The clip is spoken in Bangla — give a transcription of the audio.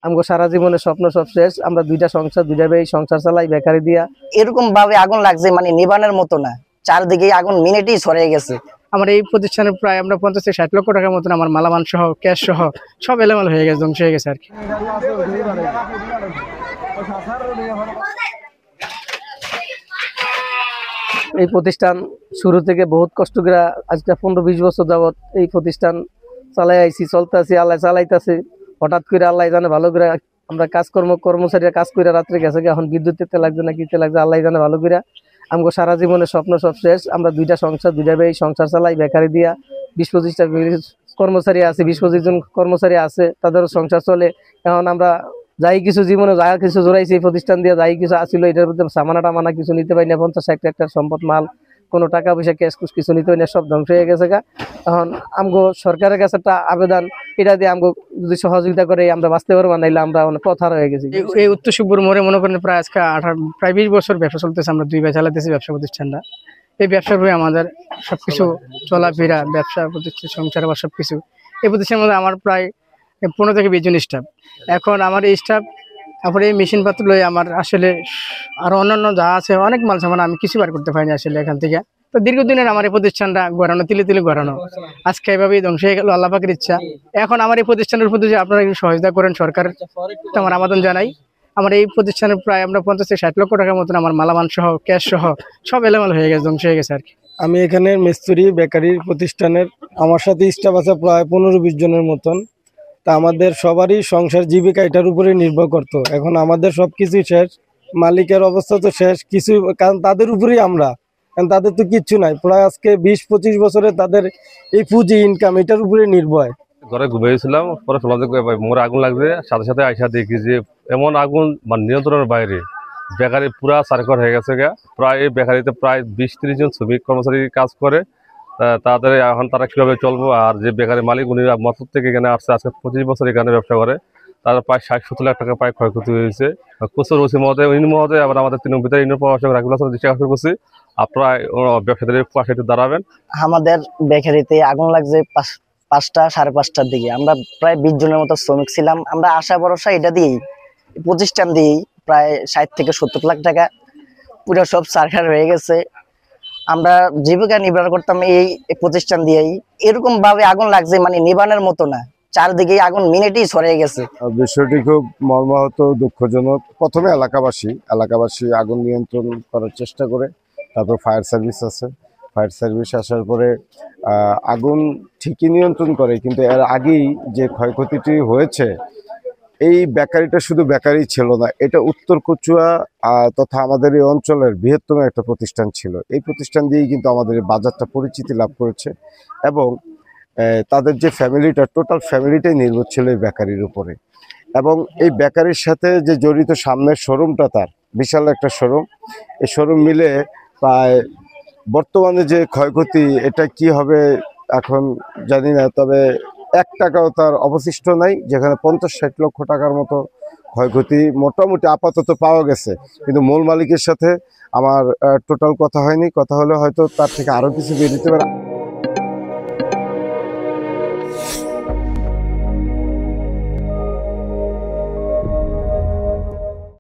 আমগো সারা জীবনের স্বপ্ন সব শেষ। আমরা দুইটা সংসার, দুইটা ভাই সংসার চালাই বেকারি দিয়া। এরকম ভাবে আগুন লাগছে মানে নিবানের মতো না, চারদিকে আগুন মিনিটেই ছড়িয়ে গেছে। আমার এই প্রতিষ্ঠানে প্রায় আমরা 50 থেকে 60 লক্ষ টাকার মতন আমার মালামাল সহ ক্যাশ সহ সব এলোমেলো হয়ে গেছে, ধ্বংস হয়ে গেছে আর কি। এই প্রতিষ্ঠান শুরু থেকে বহুত কষ্ট করে আজকে 15-20 বছর যাবত এই প্রতিষ্ঠান চালাই আইছি, চলতে আছি, আল্লাহ চালাইতেছে। হঠাৎ করে আল্লাহ জানে ভালো করে আমরা কর্মচারীরা কাজ করে রাত্রে গেছে, এখন বিদ্যুৎ দিতে লাগছে না কিতে লাগছে আল্লাহ জানে ভালো করে। আমগো সারা জীবনের স্বপ্ন সব শেষ। আমরা দুইটা সংসার, দুইটা ভাই সংসার চালাই বেকারি দিয়া। 20-25টা কর্মচারী আছে, 20-25 জন কর্মচারী আছে, তাদেরও সংসার চলে। এখন আমরা যাই কিছু জীবনে যা কিছু জোড়াইছি এই প্রতিষ্ঠান দিয়ে, যাই কিছু আসছিল এটার মধ্যে সামানা টামানা কিছু নিতে পারি না। 50-60 হেক্টর সম্পদ, মাল, কোনো টাকা পয়সা ক্যাশ কুশ কিছু নিতে পারি না, সব ধ্বংস হয়ে গেছে গা। এখন আমগো সরকারের কাছে একটা আবেদন, এটা দিয়ে আমগো যদি সহযোগিতা করে আমরা বাঁচতে পারবো, নাইলে আমরা অনেক পথহারা হয়ে গেছি। এই উত্তর সুপুর মোড়ে মনে করেন প্রায় আজকে 20 বছর ব্যবসা চলতেছে, আমরা দুই ভাই চালাতেছি ব্যবসা প্রতিষ্ঠানটা। এই ব্যবসার হয়ে আমাদের সবকিছু চলাফেরা, ব্যবসা প্রতিষ্ঠান, সংসার বা সবকিছু এই প্রতিষ্ঠানের মধ্যে আমার প্রায় 15 থেকে 20 জন স্টাফ। এখন আমার এই স্টাফ, তারপরে এই মেশিন পাত্র লয়ে আমার আসলে আরো অন্যান্য যা আছে অনেক মাল সামান আমি কিছু বার করতে পারিনি আসলে এখান থেকে। তো দীর্ঘদিনের আমার এই প্রতিষ্ঠানটা গড়ানো, তিলে তিলে গড়ানো, আজকে এভাবেই ধ্বংস হয়ে গেল, আল্লাহ পাকের ইচ্ছা। এখন আমার এই প্রতিষ্ঠানের প্রতি যে আপনারা একটু সহযোগিতা করেন, সরকার আমার আবেদন জানাই। আমার এই প্রতিষ্ঠানে প্রায় আমরা 50 থেকে 60 লক্ষ টাকার মতন আমার মালামাল সহ ক্যাশ সহ সব এলোমেলো হয়ে গেছে, ধ্বংস হয়ে গেছে আর কি। আমি এখানে মিস্ত্রি বেকারির প্রতিষ্ঠানের, আমার সাথে স্টাফ আছে প্রায় 15-20 জনের মতন। তা আমাদের সবারই সংসার জীবিকা এটার উপরে নির্ভর করতো। এখন আমাদের সবকিছু শেষ, মালিকের অবস্থা তো শেষ কিছু, কারণ তাদের উপরেই আমরা, কারণ তাদের তো কিচ্ছু নাই। প্রায় আজকে 20-25 বছরে তাদের এই পুঁজি ইনকাম এটার উপরে নির্ভর। ঘরে ঘুমিয়েছিলাম, পরে মোড়ে আগুন লাগছে, সাথে সাথে আইসা দেখি যে এমন আগুন মানে নিয়ন্ত্রণের বাইরে, বেকারি পুরা সার্কর হয়ে গেছে গা। প্রায় এই বেকারিতে প্রায় 20-30 জন শ্রমিক কর্মচারী কাজ করে। তাদের এখন তারা কিভাবে চলবো? আর যে বেকারি মালিক উনি মতলব থেকে এখানে আসছে, আজকে 25 বছর এখানে ব্যবসা করে, তারা প্রায় 60-70 লাখ টাকা প্রায় ক্ষয়ক্ষতি হয়েছে। প্রচুর ওসি মহোদয়, ইউনি মহোদয়, আবার আমাদের তিন ভিতরে ইউনিয়ন প্রশাসক রাকিবুল হাসান দৃষ্টি আকর্ষণ করছি, আপনারা ব্যবসায়ীদের পাশে একটু দাঁড়াবেন। আমাদের বেকারিতে আগুন লাগছে 5টা 5:30টার দিকে। আমরা প্রায় 20 জনের মতো শ্রমিক ছিলাম। আমরা আশা ভরসা এটা দিয়েই, প্রতিষ্ঠান দিয়েই প্রায় 60 থেকে 70 লাখ টাকা পুরো সব সার্কার হয়ে গেছে। আমরা জীবিকা নির্বাহ করতাম এই প্রতিষ্ঠান দিয়েই। এরকম ভাবে আগুন লাগছে মানে নিবানের মতো না, চারদিকে আগুন মিনিটেই ছড়িয়ে গেছে। বিষয়টি খুব মর্মাহত, দুঃখজনক। প্রথমে এলাকাবাসী আগুন নিয়ন্ত্রণ করার চেষ্টা করে, তারপর ফায়ার সার্ভিস আছে, ফায়ার সার্ভিস আসার পরে আগুন ঠিকই নিয়ন্ত্রণ করে। কিন্তু এর আগেই যে ক্ষয়ক্ষতিটি হয়েছে, এই বেকারিটা শুধু বেকারি ছিল না, এটা উত্তর কচুয়া তথা আমাদের এই অঞ্চলের বৃহত্তম একটা প্রতিষ্ঠান ছিল। এই প্রতিষ্ঠান দিয়েই কিন্তু আমাদের এই বাজারটা পরিচিতি লাভ করেছে, এবং তাদের যে ফ্যামিলিটা, টোটাল ফ্যামিলিটাই নির্ভর ছিল এই বেকারির উপরে। এবং এই বেকারির সাথে যে জড়িত সামনের শোরুমটা, তার বিশাল একটা শোরুম, এই শোরুম মিলে প্রায় বর্তমানে যে ক্ষয়ক্ষতি, এটা কি হবে এখন জানি না, তবে 1 টাকাও তার অবশিষ্ট নাই, যেখানে 50-60 লক্ষ টাকার মতো ক্ষয়ক্ষতি মোটামুটি আপাতত পাওয়া গেছে। কিন্তু মূল মালিকের সাথে আমার টোটাল কথা হয়নি, কথা হলে হয়তো তার থেকে আরও কিছু বের হতে পারে।